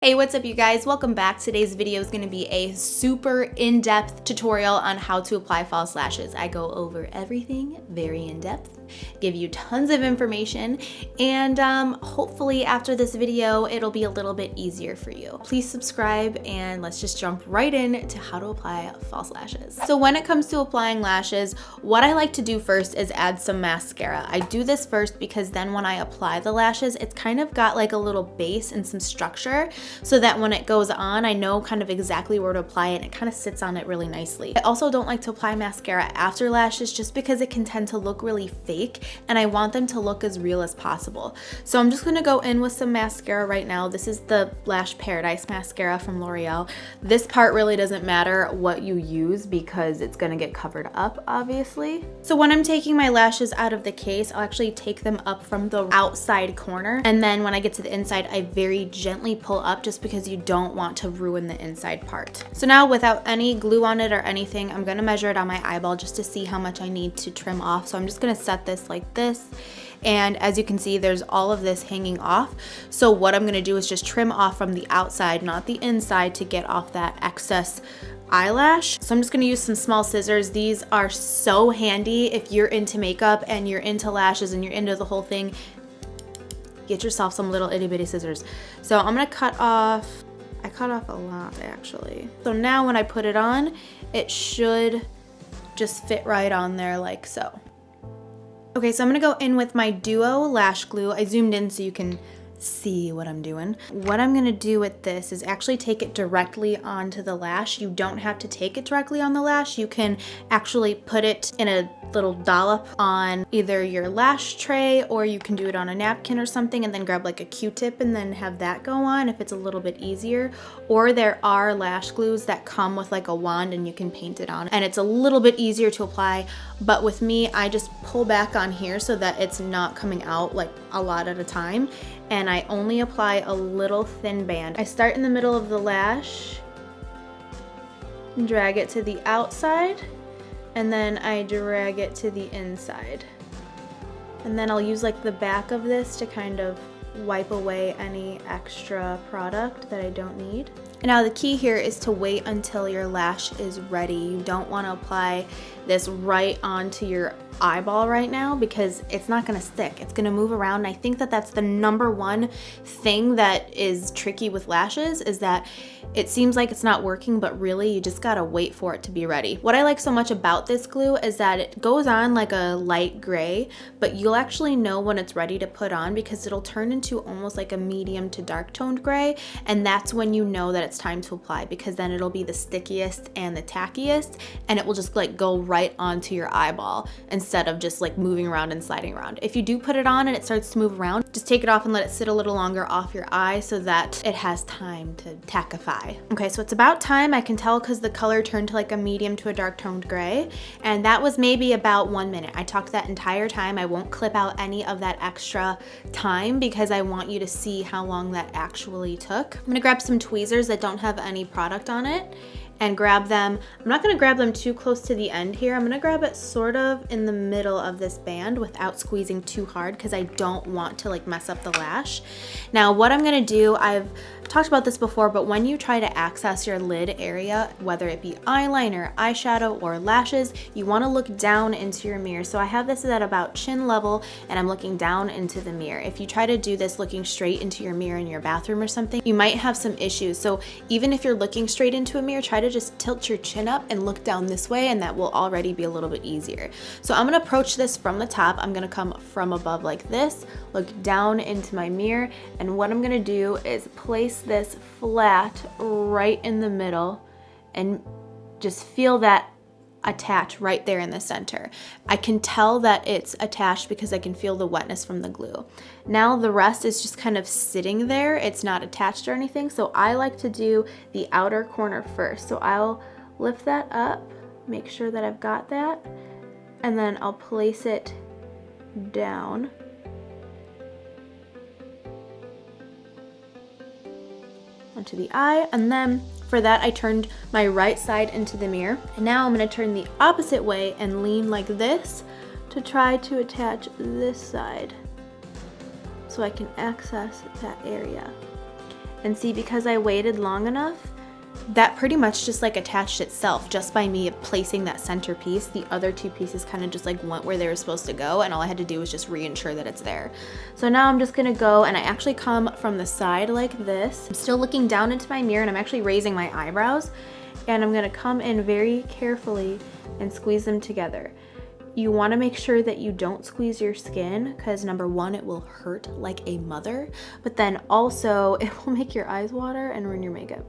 Hey, what's up you guys? Welcome back. Today's video is going to be a super in-depth tutorial on how to apply false lashes. I go over everything very in-depth, give you tons of information, and hopefully after this video, it'll be a little bit easier for you. Please subscribe and let's just jump right in to how to apply false lashes. So when it comes to applying lashes, what I like to do first is add some mascara. I do this first because then when I apply the lashes, it's kind of got like a little base and some structure, so that when it goes on, I know kind of exactly where to apply it and it kind of sits on it really nicely. I also don't like to apply mascara after lashes just because it can tend to look really fake and I want them to look as real as possible. So I'm just gonna go in with some mascara right now. This is the Lash Paradise mascara from L'Oreal. This part really doesn't matter what you use because it's gonna get covered up, obviously. So when I'm taking my lashes out of the case, I'll actually take them up from the outside corner, and then when I get to the inside, I very gently pull up just because you don't want to ruin the inside part. So now without any glue on it or anything, I'm gonna measure it on my eyeball just to see how much I need to trim off. So I'm just gonna set this like this. And as you can see, there's all of this hanging off. So what I'm gonna do is just trim off from the outside, not the inside, to get off that excess eyelash. So I'm just gonna use some small scissors. These are so handy if you're into makeup and you're into lashes and you're into the whole thing. Get yourself some little itty bitty scissors. So I'm gonna cut off, I cut off a lot actually. So now when I put it on, it should just fit right on there like so. Okay, so I'm gonna go in with my Duo lash glue. I zoomed in so you can see what I'm doing. What I'm gonna do with this is actually take it directly onto the lash. You don't have to take it directly on the lash. You can actually put it in a little dollop on either your lash tray, or you can do it on a napkin or something and then grab like a Q-tip and then have that go on if it's a little bit easier. Or there are lash glues that come with like a wand and you can paint it on, and it's a little bit easier to apply. But with me, I just pull back on here so that it's not coming out like a lot at a time, and I only apply a little thin band. I start in the middle of the lash and drag it to the outside, and then I drag it to the inside. And then I'll use like the back of this to kind of wipe away any extra product that I don't need. And now the key here is to wait until your lash is ready. You don't want to apply this right onto your eyeball right now because it's not going to stick. It's going to move around. And I think that that's the number one thing that is tricky with lashes, is that it seems like it's not working, but really you just got to wait for it to be ready. What I like so much about this glue is that it goes on like a light gray, but you'll actually know when it's ready to put on because it'll turn into almost like a medium to dark toned gray, and that's when you know that it's time to apply, because then it'll be the stickiest and the tackiest, and it will just like go right onto your eyeball instead of just like moving around and sliding around. If you do put it on and it starts to move around, just take it off and let it sit a little longer off your eye so that it has time to tackify. Okay, so it's about time. I can tell because the color turned to like a medium to a dark toned gray, and that was maybe about 1 minute. I talked that entire time. I won't clip out any of that extra time because I want you to see how long that actually took. I'm gonna grab some tweezers that don't have any product on it and grab them. I'm not gonna grab them too close to the end here. I'm gonna grab it sort of in the middle of this band without squeezing too hard because I don't want to like mess up the lash. Now what I'm gonna do, I've talked about this before, but when you try to access your lid area, whether it be eyeliner, eyeshadow, or lashes, you wanna look down into your mirror. So I have this at about chin level and I'm looking down into the mirror. If you try to do this looking straight into your mirror in your bathroom or something, you might have some issues. So even if you're looking straight into a mirror, try to just tilt your chin up and look down this way, and that will already be a little bit easier. So I'm gonna approach this from the top. I'm gonna come from above like this, look down into my mirror, and what I'm gonna do is place this flat right in the middle and just feel that attach right there in the center. I can tell that it's attached because I can feel the wetness from the glue. Now the rest is just kind of sitting there. It's not attached or anything. So I like to do the outer corner first. So I'll lift that up, make sure that I've got that, and then I'll place it down. Onto the eye, and then for that I turned my right side into the mirror, and now I'm going to turn the opposite way and lean like this to try to attach this side so I can access that area. And see, because I waited long enough, that pretty much just like attached itself just by me placing that center piece. The other two pieces kind of just like went where they were supposed to go, and all I had to do was just reassure that it's there. So now I'm just gonna go, and I actually come from the side like this. I'm still looking down into my mirror, and I'm actually raising my eyebrows, and I'm gonna come in very carefully and squeeze them together. You want to make sure that you don't squeeze your skin, because number one, it will hurt like a mother, but then also it will make your eyes water and ruin your makeup.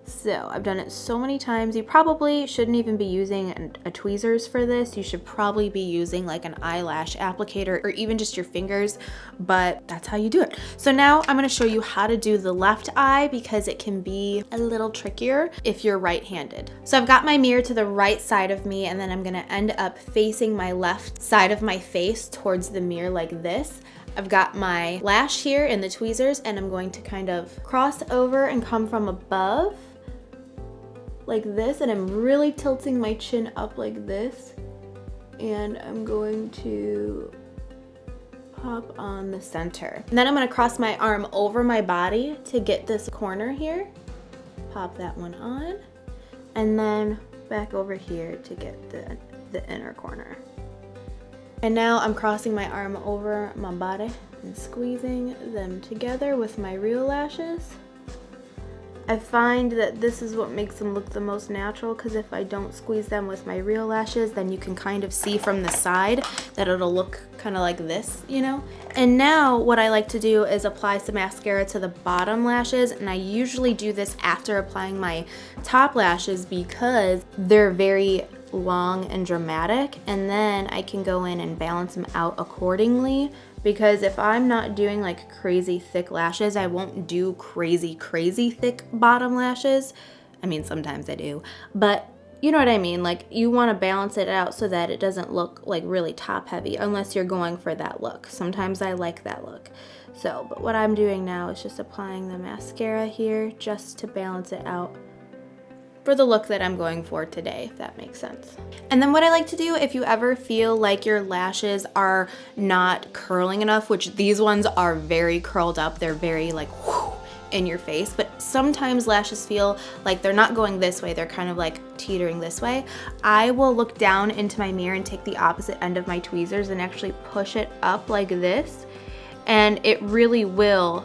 So I've done it so many times. You probably shouldn't even be using a tweezers for this. You should probably be using like an eyelash applicator or even just your fingers, but that's how you do it. So now I'm gonna show you how to do the left eye, because it can be a little trickier if you're right-handed. So I've got my mirror to the right side of me, and then I'm gonna end up facing my left side of my face towards the mirror like this. I've got my lash here in the tweezers, and I'm going to kind of cross over and come from above like this, and I'm really tilting my chin up like this, and I'm going to pop on the center. And then I'm gonna cross my arm over my body to get this corner here, pop that one on, and then back over here to get the inner corner. And now I'm crossing my arm over my body and squeezing them together with my real lashes. I find that this is what makes them look the most natural, because if I don't squeeze them with my real lashes, then you can kind of see from the side that it'll look kind of like this, you know? And now what I like to do is apply some mascara to the bottom lashes, and I usually do this after applying my top lashes because they're very long and dramatic, and then I can go in and balance them out accordingly. Because if I'm not doing like crazy thick lashes, I won't do crazy thick bottom lashes. I mean, sometimes I do, but you know what I mean? Like, you want to balance it out so that it doesn't look like really top heavy, unless you're going for that look. Sometimes I like that look. So, but what I'm doing now is just applying the mascara here just to balance it out for the look that I'm going for today, if that makes sense. And then what I like to do, if you ever feel like your lashes are not curling enough, which these ones are very curled up, they're very like whoo, in your face, but sometimes lashes feel like they're not going this way, they're kind of like teetering this way. I will look down into my mirror and take the opposite end of my tweezers and actually push it up like this, and it really will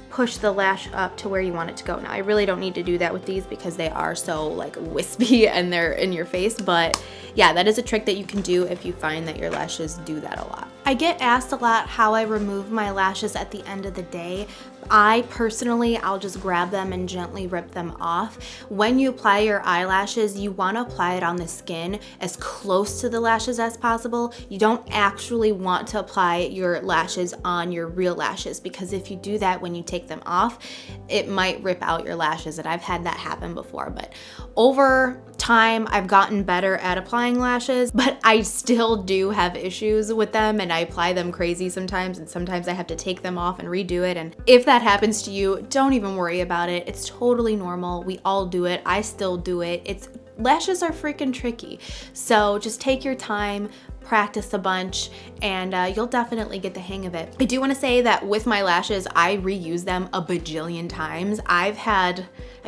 push the lash up to where you want it to go. Now, I really don't need to do that with these because they are so like wispy and they're in your face, but yeah, that is a trick that you can do if you find that your lashes do that a lot. I get asked a lot how I remove my lashes at the end of the day. I personally, I'll just grab them and gently rip them off. When you apply your eyelashes, you want to apply it on the skin as close to the lashes as possible. You don't actually want to apply your lashes on your real lashes, because if you do that when you take them off, it might rip out your lashes, and I've had that happen before. But over time, I've gotten better at applying lashes, but I still do have issues with them, and I apply them crazy sometimes, and sometimes I have to take them off and redo it. And if that happens to you, don't even worry about it. It's totally normal. We all do it. I still do it. Lashes are freaking tricky. So just take your time, practice a bunch, and you'll definitely get the hang of it. I do want to say that with my lashes, I reuse them a bajillion times.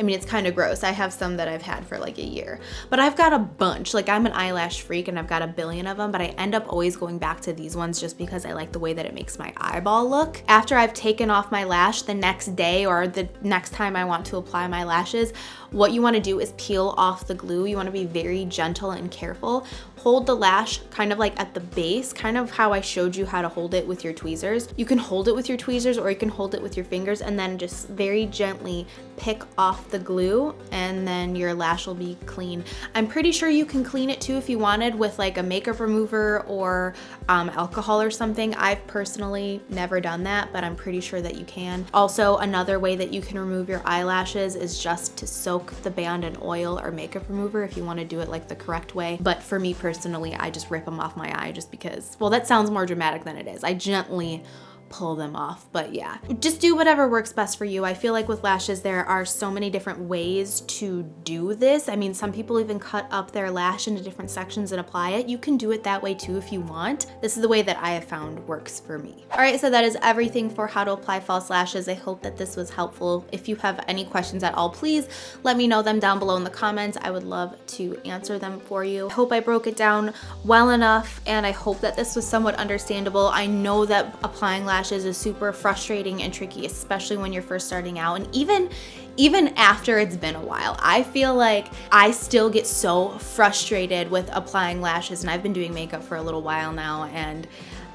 It's kind of gross. I have some that I've had for like a year, but I've got a bunch. Like, I'm an eyelash freak and I've got a billion of them, but I end up always going back to these ones just because I like the way that it makes my eyeball look. After I've taken off my lash the next day or the next time I want to apply my lashes, what you want to do is peel off the glue. You want to be very gentle and careful. Hold the lash kind of like at the base, kind of how I showed you how to hold it with your tweezers. You can hold it with your tweezers or you can hold it with your fingers, and then just very gently pick off the glue, and then your lash will be clean. I'm pretty sure you can clean it too if you wanted with like a makeup remover or alcohol or something. I've personally never done that, but I'm pretty sure that you can. Also, another way that you can remove your eyelashes is just to soak the band in oil or makeup remover if you want to do it like the correct way. But for me personally, I just rip them off my eye just because, well, that sounds more dramatic than it is. I gently pull them off. But yeah, just do whatever works best for you. I feel like with lashes, there are so many different ways to do this. I mean, some people even cut up their lash into different sections and apply it. You can do it that way too if you want. This is the way that I have found works for me. All right, so that is everything for how to apply false lashes. I hope that this was helpful. If you have any questions at all, please let me know them down below in the comments. I would love to answer them for you. I hope I broke it down well enough, and I hope that this was somewhat understandable. I know that applying lashes is super frustrating and tricky, especially when you're first starting out, and even after it's been a while. I feel like I still get so frustrated with applying lashes, and I've been doing makeup for a little while now, and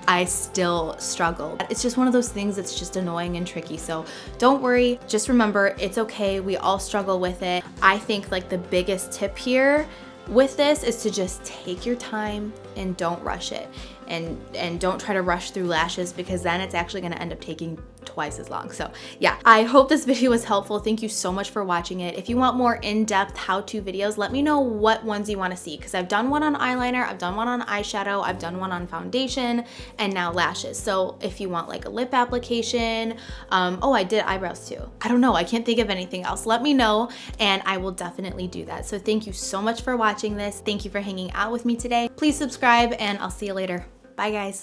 I still struggle. It's just one of those things that's just annoying and tricky. So don't worry, just remember, it's okay. We all struggle with it. I think like the biggest tip here with this is to just take your time and don't rush it. And don't try to rush through lashes, because then it's actually gonna end up taking twice as long. So yeah, I hope this video was helpful. Thank you so much for watching it. If you want more in-depth how-to videos, let me know what ones you wanna see, because I've done one on eyeliner, I've done one on eyeshadow, I've done one on foundation, and now lashes. So if you want like a lip application, oh, I did eyebrows too. I don't know, I can't think of anything else. Let me know, and I will definitely do that. So thank you so much for watching this. Thank you for hanging out with me today. Please subscribe, and I'll see you later. Bye guys.